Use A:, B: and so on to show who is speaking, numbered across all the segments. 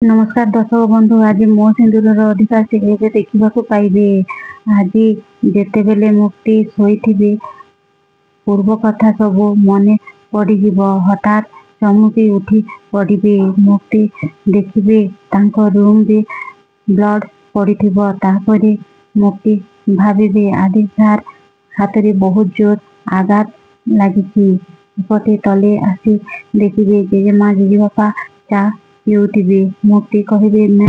A: नमस्कार दर्शक बंधु, आज मो सिंदूर अधिकार शीघ्र देखा पाइबे। आज जितेबले मुक्ति शोथे पूर्व कथा सब मन पड़ हठात चमुकी उठी पड़े। मुक्ति देखिए रूम रे ब्लड पड़े। मुक्ति भावे आदि सार हाथ में बहुत जोर आघात लगी। पटे तले आसी देखिए जेजेमा जेजेबापा चा पिउथिबे। मुक्ति कहिबे ना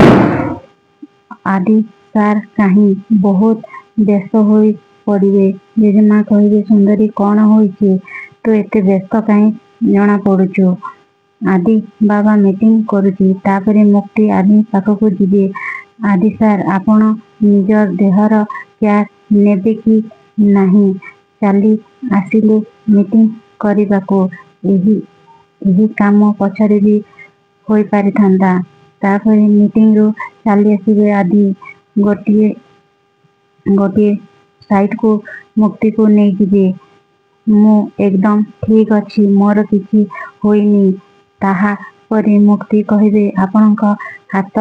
A: आदि सार कहीं बहुत व्यस्त हो पड़े। जेजेमा कहिबे सुंदरी कौन होइछे तो एते व्यस्त कहीं जना पड़ुचु। आदि बाबा मीटिंग करुची। तापरे मुक्ति आदि पाखकु जिबे। आदि सार आपण निजर देहर केयर नेबे कि नहीं चली आसिले मीटिंग करिबाको। एही काम पछरे भी होई पारिथांता। तापरे मीटिंग रु चली आसिबे आदि गोटे साइट को मुक्ति को नहीं जिबे। मु एकदम ठीक अच्छी, मोर किछि होइनी। ताहा परे मुक्ति कहिबे आपणक हाथ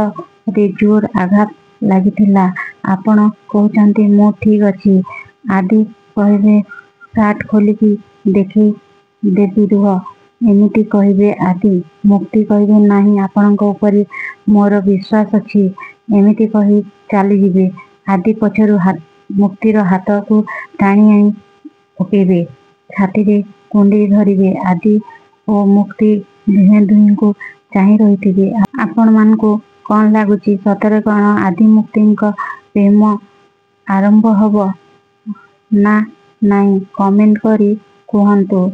A: रे जोर आघात लागिथिला, आपण कहउचंती मु ठीक अच्छी। आदि कहिबे सार्ट खोलिकी देखि देबी रुह, एमिति कहिबे आदि। मुक्ति कहिबे नाही, आपणक उपरे मोर विश्वास अछि। एमिति कहि चली जिबे। आदि पछरु मुक्तिर हाथ को टाणी आनी पकेबे। छाती रे कुंडी धरिबे। आदि ओ मुक्ति दुहें दुहें को चाहि रहिथिबे। आपण मानकु कौन लागुची, सतरे कौन आदि मुक्तिंक प्रेम आरंभ हब ना नाई कमेंट करी कहंतु।